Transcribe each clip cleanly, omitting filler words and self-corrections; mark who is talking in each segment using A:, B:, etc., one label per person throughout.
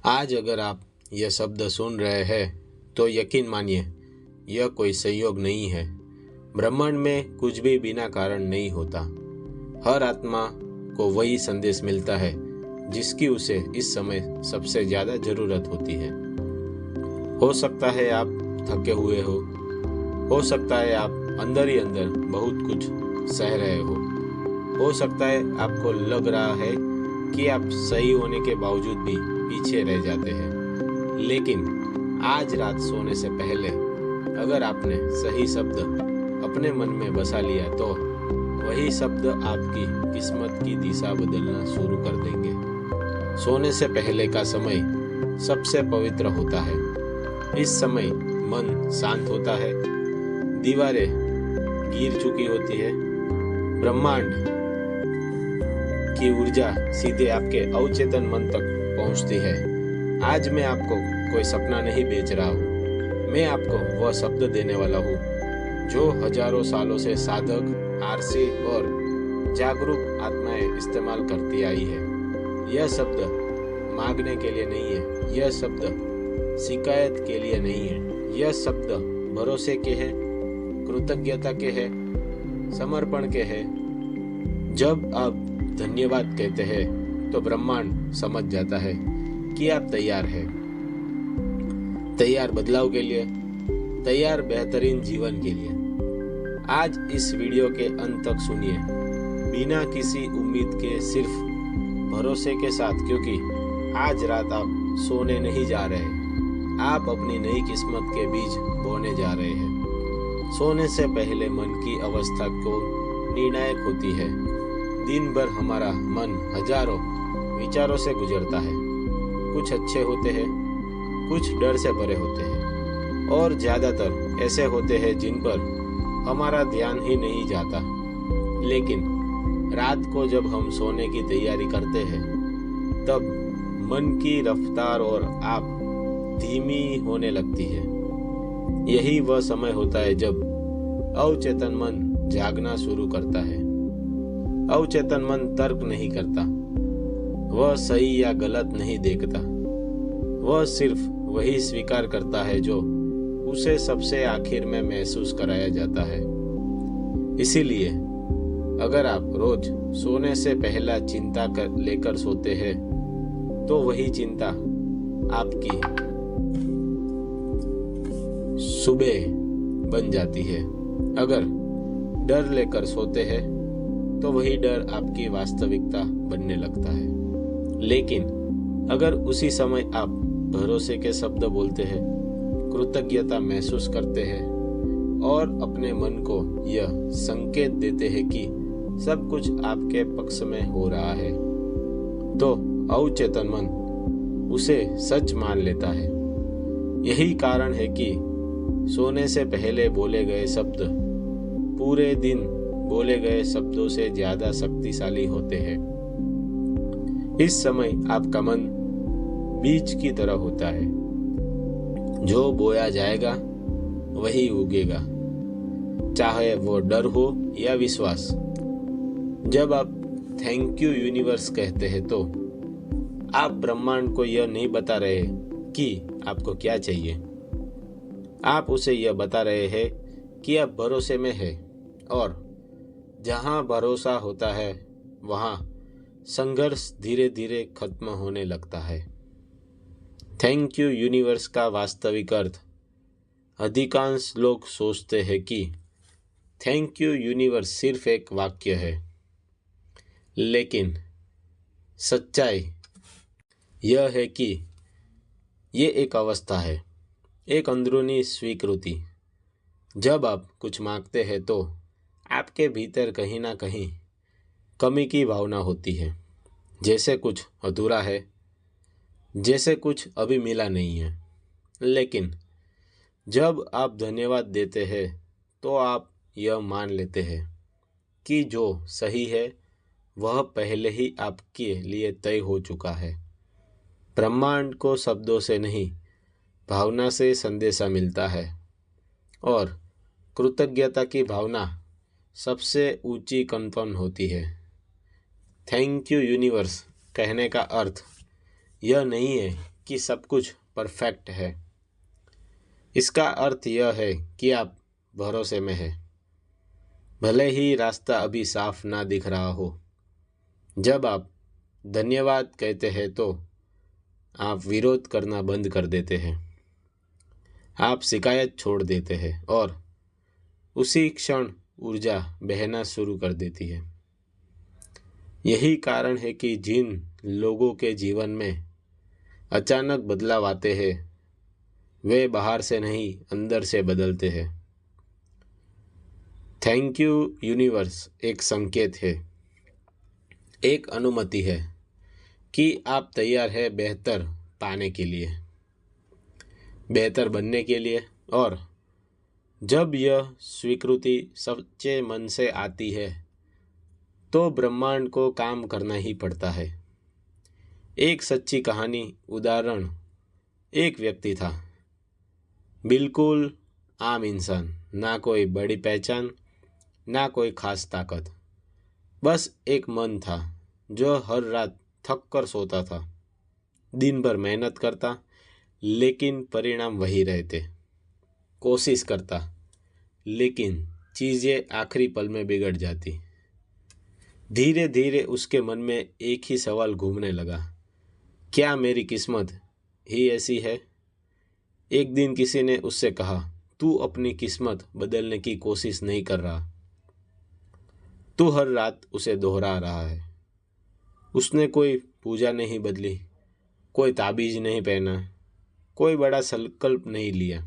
A: आज अगर आप यह शब्द सुन रहे हैं तो यकीन मानिए यह कोई संयोग नहीं है। ब्रह्मांड में कुछ भी बिना कारण नहीं होता। हर आत्मा को वही संदेश मिलता है जिसकी उसे इस समय सबसे ज्यादा जरूरत होती है। हो सकता है आप थके हुए हो सकता है आप अंदर ही अंदर बहुत कुछ सह रहे हो सकता है आपको लग रहा है कि आप सही होने के बावजूद भी पीछे रह जाते हैं। लेकिन आज रात सोने से पहले अगर आपने सही शब्द अपने मन में बसा लिया तो वही शब्द आपकी किस्मत की दिशा बदलना शुरू कर देंगे। सोने से पहले का समय सबसे पवित्र होता है। इस समय मन शांत होता है, दीवारें गिर चुकी होती है, ब्रह्मांड की ऊर्जा सीधे आपके अवचेतन मन तक पहुंचती है। आज मैं आपको कोई सपना नहीं बेच रहा हूँ, मैं आपको वह शब्द देने वाला हूँ जो हजारों सालों से साधक, आरसी और जागरूक आत्माएं इस्तेमाल करती आई है। यह शब्द मांगने के लिए नहीं है, यह शब्द शिकायत के लिए नहीं है, यह शब्द भरोसे के है, कृतज्ञता के है, समर्पण के है। जब आप धन्यवाद कहते हैं तो ब्रह्मांड समझ जाता है कि आप तैयार हैं, तैयार बदलाव के लिए, तैयार बेहतरीन जीवन के लिए। आज इस वीडियो के अंत तक सुनिए, बिना किसी उम्मीद के, सिर्फ भरोसे के साथ, क्योंकि आज रात आप सोने नहीं जा रहे, आप अपनी नई किस्मत के बीज बोने जा रहे हैं। सोने से पहले मन की अवस्था को निर्णायक होती है। दिन भर हमारा मन हजारों विचारों से गुजरता है। कुछ अच्छे होते हैं, कुछ डर से भरे होते हैं और ज्यादातर ऐसे होते हैं जिन पर हमारा ध्यान ही नहीं जाता। लेकिन रात को जब हम सोने की तैयारी करते हैं तब मन की रफ्तार और आप धीमी होने लगती है। यही वह समय होता है जब अवचेतन मन जागना शुरू करता है। अवचेतन मन तर्क नहीं करता, वह सही या गलत नहीं देखता, वह सिर्फ वही स्वीकार करता है जो उसे सबसे आखिर में महसूस कराया जाता है। इसीलिए अगर आप रोज सोने से पहला चिंता लेकर सोते हैं तो वही चिंता आपकी सुबह बन जाती है। अगर डर लेकर सोते हैं तो वही डर आपकी वास्तविकता बनने लगता है। लेकिन अगर उसी समय आप भरोसे के शब्द बोलते हैं, कृतज्ञता महसूस करते हैं और अपने मन को यह संकेत देते हैं कि सब कुछ आपके पक्ष में हो रहा है, तो अवचेतन मन उसे सच मान लेता है। यही कारण है कि सोने से पहले बोले गए शब्द पूरे दिन बोले गए शब्दों से ज्यादा शक्तिशाली होते हैं। इस समय आपका मन बीज की तरह होता है, जो बोया जाएगा वही उगेगा, चाहे वो डर हो या विश्वास। जब आप थैंक यू यूनिवर्स कहते हैं तो आप ब्रह्मांड को यह नहीं बता रहे कि आपको क्या चाहिए, आप उसे यह बता रहे हैं कि आप भरोसे में हैं और जहां भरोसा होता है वहां संघर्ष धीरे धीरे खत्म होने लगता है। थैंक यू यूनिवर्स का वास्तविक अर्थ अधिकांश लोग सोचते हैं कि थैंक यू यूनिवर्स सिर्फ एक वाक्य है, लेकिन सच्चाई यह है कि ये एक अवस्था है, एक अंदरूनी स्वीकृति। जब आप कुछ मांगते हैं तो आपके भीतर कहीं ना कहीं कमी की भावना होती है, जैसे कुछ अधूरा है, जैसे कुछ अभी मिला नहीं है। लेकिन जब आप धन्यवाद देते हैं तो आप यह मान लेते हैं कि जो सही है वह पहले ही आपके लिए तय हो चुका है। ब्रह्मांड को शब्दों से नहीं, भावना से संदेशा मिलता है और कृतज्ञता की भावना सबसे ऊंची कंपन होती है। थैंक यू यूनिवर्स कहने का अर्थ यह नहीं है कि सब कुछ परफेक्ट है। इसका अर्थ यह है कि आप भरोसे में हैं, भले ही रास्ता अभी साफ ना दिख रहा हो। जब आप धन्यवाद कहते हैं तो आप विरोध करना बंद कर देते हैं, आप शिकायत छोड़ देते हैं और उसी क्षण ऊर्जा बहना शुरू कर देती है। यही कारण है कि जिन लोगों के जीवन में अचानक बदलाव आते हैं वे बाहर से नहीं अंदर से बदलते हैं। थैंक यू यूनिवर्स एक संकेत है, एक अनुमति है कि आप तैयार हैं बेहतर पाने के लिए, बेहतर बनने के लिए। और जब यह स्वीकृति सच्चे मन से आती है तो ब्रह्मांड को काम करना ही पड़ता है। एक सच्ची कहानी उदाहरण, एक व्यक्ति था, बिल्कुल आम इंसान, ना कोई बड़ी पहचान, ना कोई खास ताकत, बस एक मन था जो हर रात थक कर सोता था, दिन भर मेहनत करता, लेकिन परिणाम वही रहते। कोशिश करता, लेकिन चीज़ें आखिरी पल में बिगड़ जाती। धीरे धीरे उसके मन में एक ही सवाल घूमने लगा, क्या मेरी किस्मत ही ऐसी है? एक दिन किसी ने उससे कहा, तू अपनी किस्मत बदलने की कोशिश नहीं कर रहा, तू हर रात उसे दोहरा रहा है। उसने कोई पूजा नहीं बदली, कोई ताबीज नहीं पहना, कोई बड़ा संकल्प नहीं लिया।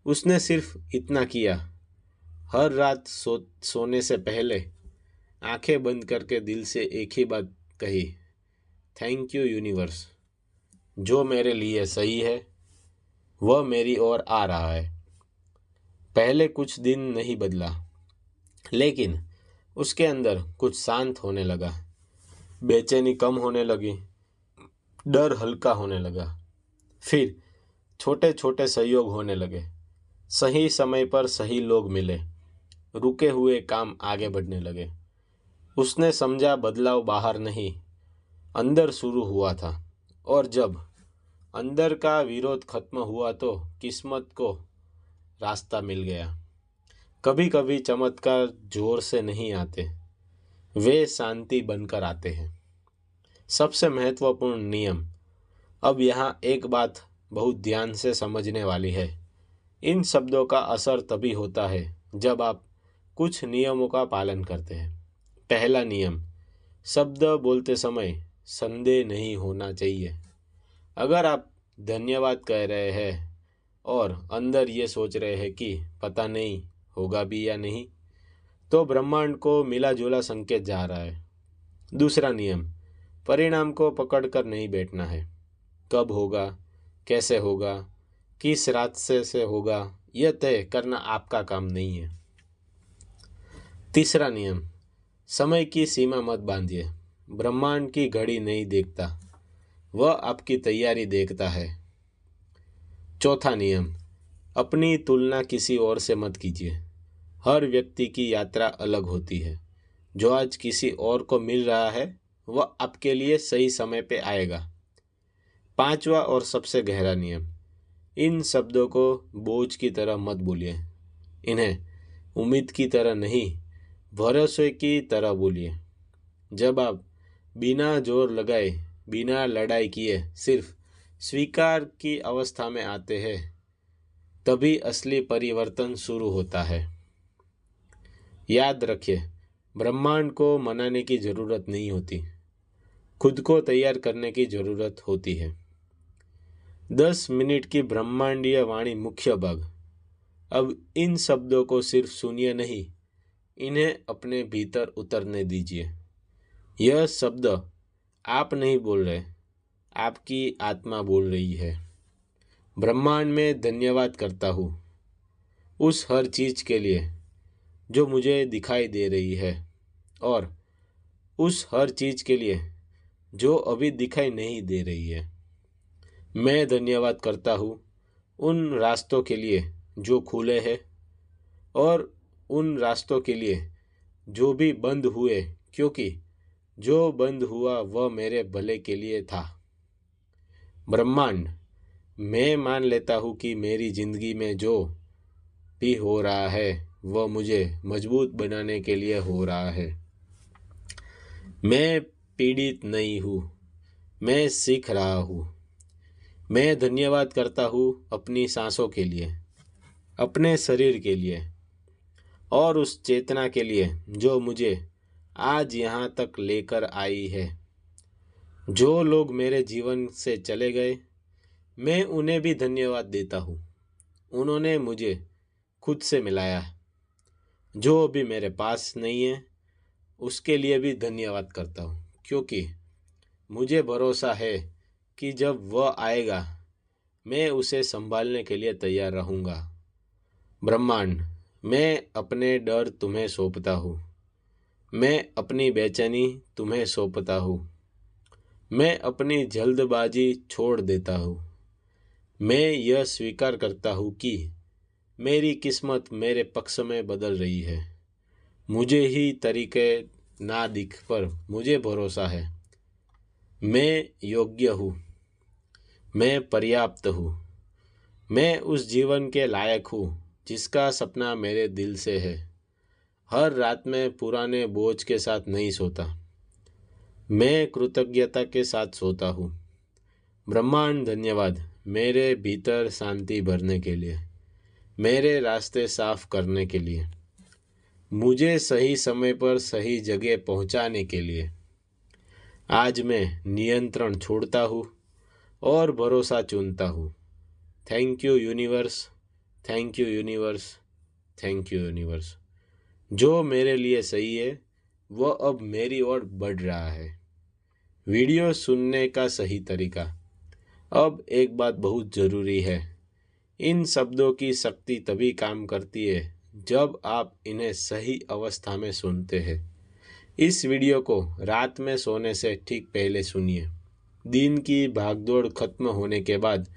A: उसने सिर्फ इतना किया, हर रात सोने से पहले आंखें बंद करके दिल से एक ही बात कही, थैंक यू यूनिवर्स, जो मेरे लिए सही है वह मेरी ओर आ रहा है। पहले कुछ दिन नहीं बदला, लेकिन उसके अंदर कुछ शांत होने लगा, बेचैनी कम होने लगी, डर हल्का होने लगा। फिर छोटे छोटे सहयोग होने लगे, सही समय पर सही लोग मिले, रुके हुए काम आगे बढ़ने लगे। उसने समझा बदलाव बाहर नहीं अंदर शुरू हुआ था, और जब अंदर का विरोध खत्म हुआ तो किस्मत को रास्ता मिल गया। कभी कभी चमत्कार जोर से नहीं आते, वे शांति बनकर आते हैं। सबसे महत्वपूर्ण नियम, अब यहाँ एक बात बहुत ध्यान से समझने वाली है। इन शब्दों का असर तभी होता है जब आप कुछ नियमों का पालन करते हैं। पहला नियम, शब्द बोलते समय संदेह नहीं होना चाहिए। अगर आप धन्यवाद कह रहे हैं और अंदर ये सोच रहे हैं कि पता नहीं होगा भी या नहीं, तो ब्रह्मांड को मिला जुला संकेत जा रहा है। दूसरा नियम, परिणाम को पकड़कर नहीं बैठना है। कब होगा, कैसे होगा, किस रास्ते से होगा, यह तय करना आपका काम नहीं है। तीसरा नियम, समय की सीमा मत बांधिए। ब्रह्मांड की घड़ी नहीं देखता, वह आपकी तैयारी देखता है। चौथा नियम, अपनी तुलना किसी और से मत कीजिए। हर व्यक्ति की यात्रा अलग होती है। जो आज किसी और को मिल रहा है वह आपके लिए सही समय पे आएगा। पांचवा और सबसे गहरा नियम, इन शब्दों को बोझ की तरह मत बोलिए। इन्हें उम्मीद की तरह नहीं, भरोसे की तरह बोलिए। जब आप बिना जोर लगाए, बिना लड़ाई किए सिर्फ स्वीकार की अवस्था में आते हैं, तभी असली परिवर्तन शुरू होता है। याद रखिए, ब्रह्मांड को मनाने की ज़रूरत नहीं होती, खुद को तैयार करने की ज़रूरत होती है। 10 मिनट की ब्रह्मांडीय वाणी मुख्य भाग। अब इन शब्दों को सिर्फ सुनिए नहीं, इन्हें अपने भीतर उतरने दीजिए। यह शब्द आप नहीं बोल रहे, आपकी आत्मा बोल रही है। ब्रह्मांड में धन्यवाद करता हूँ उस हर चीज़ के लिए जो मुझे दिखाई दे रही है, और उस हर चीज़ के लिए जो अभी दिखाई नहीं दे रही है। मैं धन्यवाद करता हूँ उन रास्तों के लिए जो खुले हैं, और उन रास्तों के लिए जो भी बंद हुए, क्योंकि जो बंद हुआ वह मेरे भले के लिए था। ब्रह्मांड, मैं मान लेता हूँ कि मेरी जिंदगी में जो भी हो रहा है वह मुझे मजबूत बनाने के लिए हो रहा है। मैं पीड़ित नहीं हूँ, मैं सीख रहा हूँ। मैं धन्यवाद करता हूँ अपनी सांसों के लिए, अपने शरीर के लिए और उस चेतना के लिए जो मुझे आज यहाँ तक लेकर आई है। जो लोग मेरे जीवन से चले गए, मैं उन्हें भी धन्यवाद देता हूँ। उन्होंने मुझे खुद से मिलाया। जो अभी मेरे पास नहीं है उसके लिए भी धन्यवाद करता हूँ, क्योंकि मुझे भरोसा है कि जब वह आएगा मैं उसे संभालने के लिए तैयार रहूँगा। ब्रह्मांड, मैं अपने डर तुम्हें सौंपता हूँ। मैं अपनी बेचैनी तुम्हें सौंपता हूँ। मैं अपनी जल्दबाजी छोड़ देता हूँ। मैं यह स्वीकार करता हूँ कि मेरी किस्मत मेरे पक्ष में बदल रही है। मुझे ही तरीके ना दिख पर मुझे भरोसा है। मैं योग्य हूँ, मैं पर्याप्त हूँ, मैं उस जीवन के लायक हूँ जिसका सपना मेरे दिल से है। हर रात में पुराने बोझ के साथ नहीं सोता, मैं कृतज्ञता के साथ सोता हूँ। ब्रह्मांड धन्यवाद मेरे भीतर शांति भरने के लिए, मेरे रास्ते साफ करने के लिए, मुझे सही समय पर सही जगह पहुँचाने के लिए। आज मैं नियंत्रण छोड़ता हूँ और भरोसा चुनता हूँ। Thank you universe, thank you universe, thank you universe. जो मेरे लिए सही है वह अब मेरी ओर बढ़ रहा है। वीडियो सुनने का सही तरीका। अब एक बात बहुत ज़रूरी है, इन शब्दों की शक्ति तभी काम करती है जब आप इन्हें सही अवस्था में सुनते हैं। इस वीडियो को रात में सोने से ठीक पहले सुनिए। दिन की भागदौड़ खत्म होने के बाद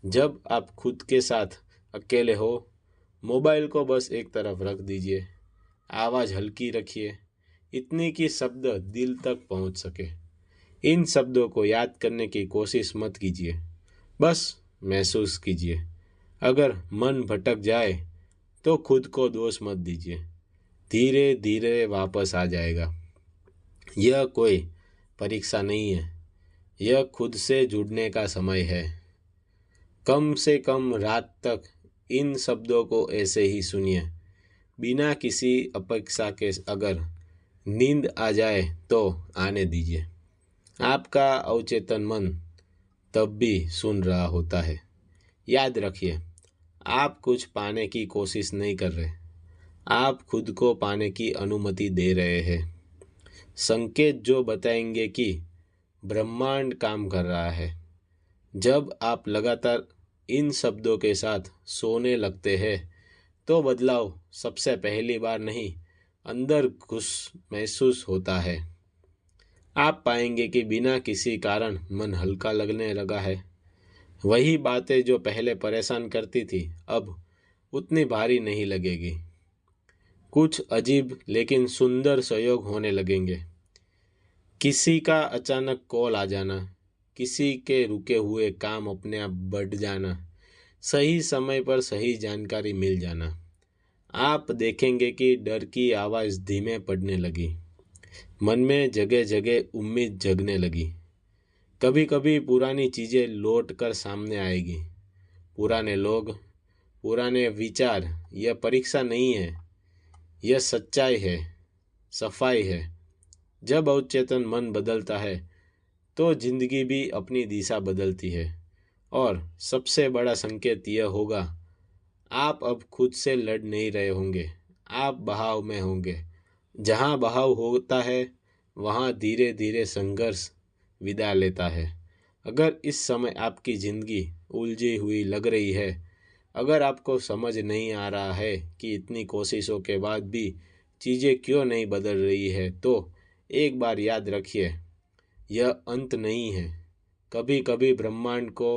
A: जब आप खुद के साथ अकेले हो, मोबाइल को बस एक तरफ रख दीजिए। आवाज़ हल्की रखिए, इतनी कि शब्द दिल तक पहुंच सके। इन शब्दों को याद करने की कोशिश मत कीजिए, बस महसूस कीजिए। अगर मन भटक जाए तो खुद को दोष मत दीजिए, धीरे धीरे वापस आ जाएगा। यह कोई परीक्षा नहीं है, यह खुद से जुड़ने का समय है। कम से कम रात तक इन शब्दों को ऐसे ही सुनिए, बिना किसी अपेक्षा के। अगर नींद आ जाए तो आने दीजिए। आपका अवचेतन मन तब भी सुन रहा होता है। याद रखिए, आप कुछ पाने की कोशिश नहीं कर रहे, आप खुद को पाने की अनुमति दे रहे हैं। संकेत जो बताएंगे कि ब्रह्मांड काम कर रहा है। जब आप लगातार इन शब्दों के साथ सोने लगते हैं तो बदलाव सबसे पहली बार नहीं, अंदर घुस महसूस होता है। आप पाएंगे कि बिना किसी कारण मन हल्का लगने लगा है। वही बातें जो पहले परेशान करती थी अब उतनी भारी नहीं लगेगी। कुछ अजीब लेकिन सुंदर संयोग होने लगेंगे। किसी का अचानक कॉल आ जाना, किसी के रुके हुए काम अपने आप बढ़ जाना, सही समय पर सही जानकारी मिल जाना। आप देखेंगे कि डर की आवाज़ धीमे पड़ने लगी, मन में जगह जगह उम्मीद जगने लगी। कभी कभी पुरानी चीज़ें लौट कर सामने आएगी, पुराने लोग, पुराने विचार। यह परीक्षा नहीं है, यह सच्चाई है, सफाई है। जब अवचेतन मन बदलता है तो जिंदगी भी अपनी दिशा बदलती है। और सबसे बड़ा संकेत यह होगा, आप अब खुद से लड़ नहीं रहे होंगे, आप बहाव में होंगे। जहाँ बहाव होता है वहाँ धीरे धीरे संघर्ष विदा लेता है। अगर इस समय आपकी ज़िंदगी उलझी हुई लग रही है, अगर आपको समझ नहीं आ रहा है कि इतनी कोशिशों के बाद भी चीज़ें क्यों नहीं बदल रही है, तो एक बार याद रखिए, यह अंत नहीं है। कभी कभी ब्रह्मांड को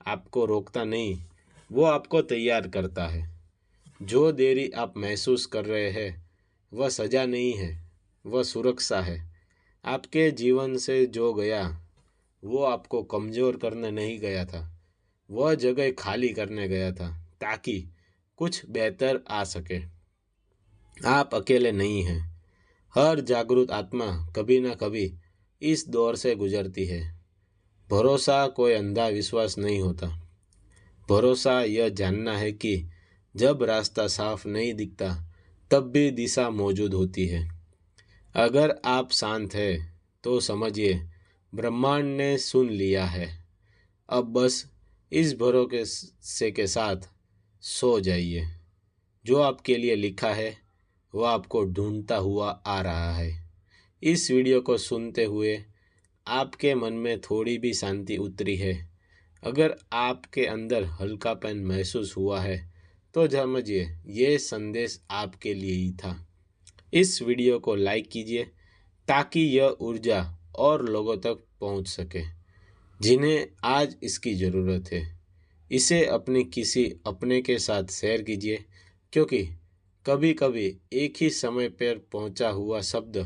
A: आपको रोकता नहीं, वो आपको तैयार करता है। जो देरी आप महसूस कर रहे हैं वह सज़ा नहीं है, वह सुरक्षा है। आपके जीवन से जो गया वो आपको कमज़ोर करने नहीं गया था, वह जगह खाली करने गया था ताकि कुछ बेहतर आ सके। आप अकेले नहीं हैं। हर जागरूक आत्मा कभी ना कभी इस दौर से गुजरती है। भरोसा कोई अंधा विश्वास नहीं होता। भरोसा यह जानना है कि जब रास्ता साफ नहीं दिखता तब भी दिशा मौजूद होती है। अगर आप शांत हैं तो समझिए ब्रह्मांड ने सुन लिया है। अब बस इस भरोसे के साथ सो जाइए। जो आपके लिए लिखा है वह आपको ढूंढता हुआ आ रहा है। इस वीडियो को सुनते हुए आपके मन में थोड़ी भी शांति उतरी है, अगर आपके अंदर हल्कापन महसूस हुआ है, तो समझिए ये संदेश आपके लिए ही था। इस वीडियो को लाइक कीजिए ताकि यह ऊर्जा और लोगों तक पहुंच सके जिन्हें आज इसकी ज़रूरत है। इसे अपने किसी अपने के साथ शेयर कीजिए, क्योंकि कभी कभी एक ही समय पर पहुंचा हुआ शब्द